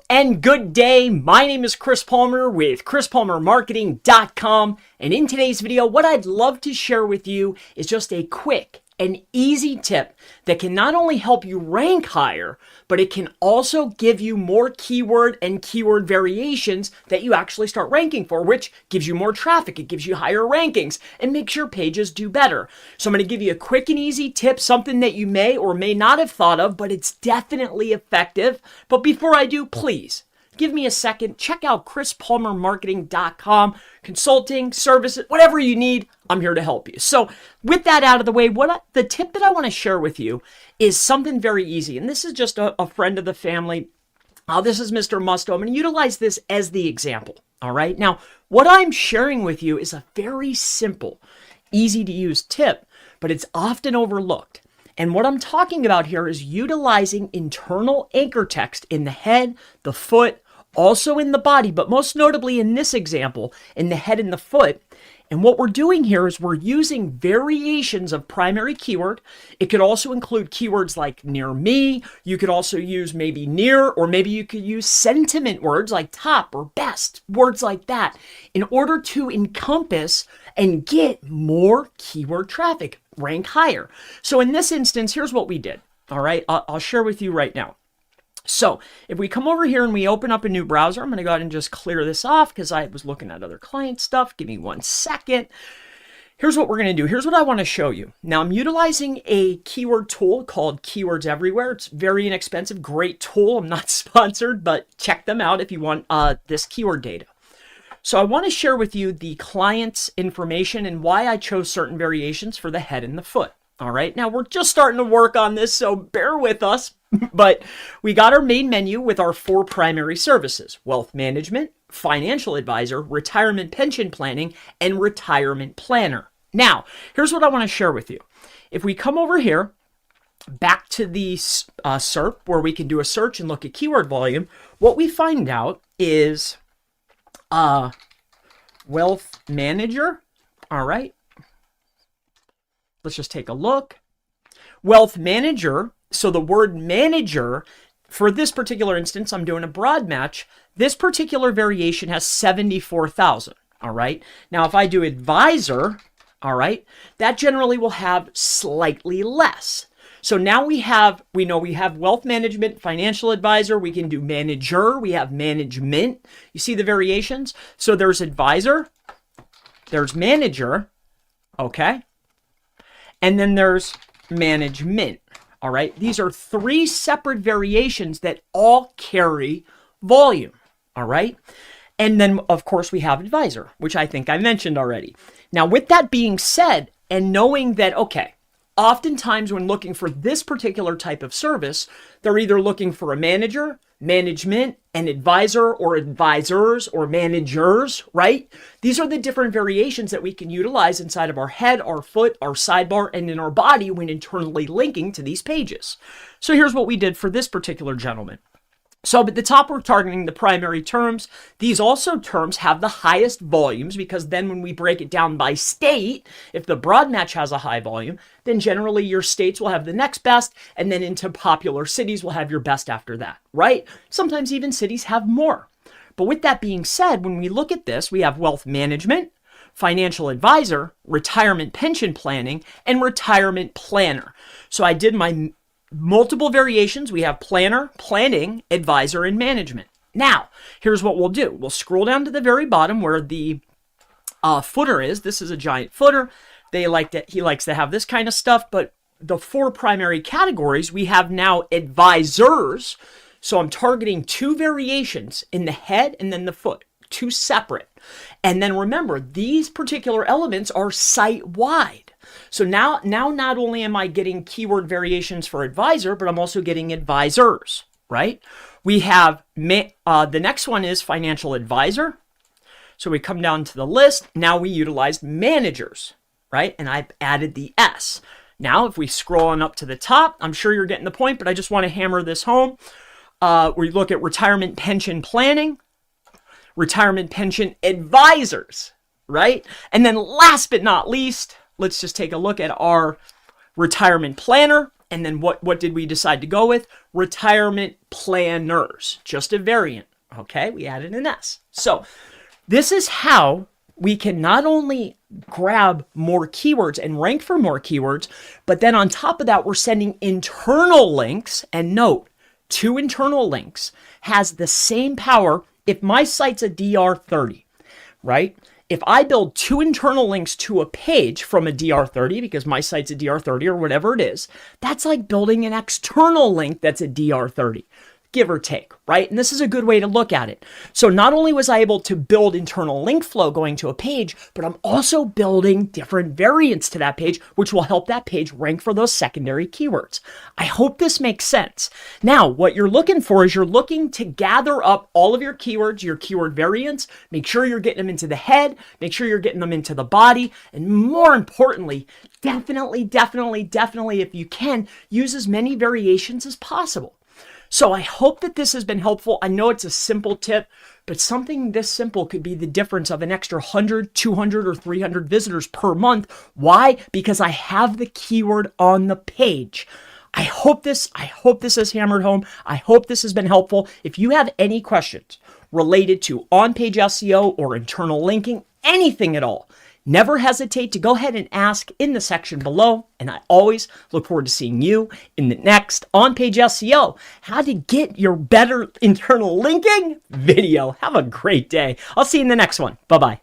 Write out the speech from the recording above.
And good day, my name is Chris Palmer with ChrisPalmerMarketing.com, and in today's video, what I'd love to share with you is just a quick and easy tip that can not only help you rank higher, but it can also give you more keyword and keyword variations that you actually start ranking for, which gives you more traffic, it gives you higher rankings, and makes your pages do better. So I'm going to give you a quick and easy tip, something that you may or may not have thought of, but it's definitely effective. But before I do, please give me a second. Check out ChrisPalmerMarketing.com. Consulting, services, whatever you need, I'm here to help you. So with that out of the way, the tip that I want to share with you is something very easy. And this is just a friend of the family. This is Mr. Musto. I'm going to utilize this as the example. All right. Now, what I'm sharing with you is a very simple, easy to use tip, but it's often overlooked. And what I'm talking about here is utilizing internal anchor text in the head, the foot, also in the body, but most notably in this example, in the head and the foot. And what we're doing here is we're using variations of primary keyword. It could also include keywords like near me. You could also use maybe near, or maybe you could use sentiment words like top or best, words like that, in order to encompass and get more keyword traffic, rank higher. So in this instance, here's what we did. All right, I'll share with you right now. So if we come over here and we open up a new browser, I'm going to go ahead and just clear this off because I was looking at other client stuff. Give me 1 second. Here's what we're going to do. Here's what I want to show you. Now I'm utilizing a keyword tool called Keywords Everywhere. It's very inexpensive, great tool. I'm not sponsored, but check them out if you want this keyword data. So I want to share with you the client's information and why I chose certain variations for the head and the foot. All right, now we're just starting to work on this, so bear with us. But we got our main menu with our 4 primary services: wealth management, financial advisor, retirement pension planning, and retirement planner. Now, here's what I want to share with you. If we come over here, back to the SERP, where we can do a search and look at keyword volume, what we find out is wealth manager. All right. Let's just take a look. Wealth manager. So the word manager, for this particular instance, I'm doing a broad match. This particular variation has 74,000. All right. Now, if I do advisor, all right, that generally will have slightly less. So now we know we have wealth management, financial advisor. We can do manager. We have management. You see the variations? So there's advisor, there's manager. Okay. And then there's management. All right. These are 3 separate variations that all carry volume. All right. And then, of course, we have advisor, which I think I mentioned already. Now, with that being said, and knowing that, okay, oftentimes when looking for this particular type of service, they're either looking for a manager, management, an advisor, or advisors, or managers, right? These are the different variations that we can utilize inside of our head, our foot, our sidebar, and in our body when internally linking to these pages. So here's what we did for this particular gentleman. So at the top, we're targeting the primary terms. These also terms have the highest volumes because then when we break it down by state, if the broad match has a high volume, then generally your states will have the next best, and then into popular cities will have your best after that, right? Sometimes even cities have more. But with that being said, when we look at this, we have wealth management, financial advisor, retirement pension planning, and retirement planner. So I did my multiple variations. We have planner, planning, advisor, and management. Now, here's what we'll do. We'll scroll down to the very bottom where the footer is. This is a giant footer. He likes to have this kind of stuff, but the 4 primary categories, we have now advisors. So I'm targeting 2 variations in the head and then the foot, 2 separate. And then remember, these particular elements are site-wide. So now not only am I getting keyword variations for advisor, but I'm also getting advisors, right? We have, the next one is financial advisor. So we come down to the list. Now we utilized managers, right? And I've added the S. Now, if we scroll on up to the top, I'm sure you're getting the point, but I just want to hammer this home. We look at retirement pension planning, retirement pension advisors, right? And then last but not least, let's just take a look at our retirement planner. And then what did we decide to go with? Retirement planners, just a variant. Okay, we added an S. So this is how we can not only grab more keywords and rank for more keywords, but then on top of that, we're sending internal links. And note, 2 internal links has the same power if my site's a DR30, right? If I build 2 internal links to a page from a DR30, because my site's a DR30 or whatever it is, that's like building an external link that's a DR30. Give or take, right? And this is a good way to look at it. So not only was I able to build internal link flow going to a page, but I'm also building different variants to that page, which will help that page rank for those secondary keywords. I hope this makes sense. Now, what you're looking for is you're looking to gather up all of your keywords, your keyword variants, make sure you're getting them into the head, make sure you're getting them into the body, and more importantly, definitely, if you can, use as many variations as possible. So I hope that this has been helpful. I know it's a simple tip, but something this simple could be the difference of an extra 100, 200, or 300 visitors per month. Why? Because I have the keyword on the page. I hope this has hammered home. I hope this has been helpful. If you have any questions related to on-page SEO or internal linking, anything at all, never hesitate to go ahead and ask in the section below. And I always look forward to seeing you in the next on-page SEO, how to get your better internal linking video. Have a great day. I'll see you in the next one. Bye-bye.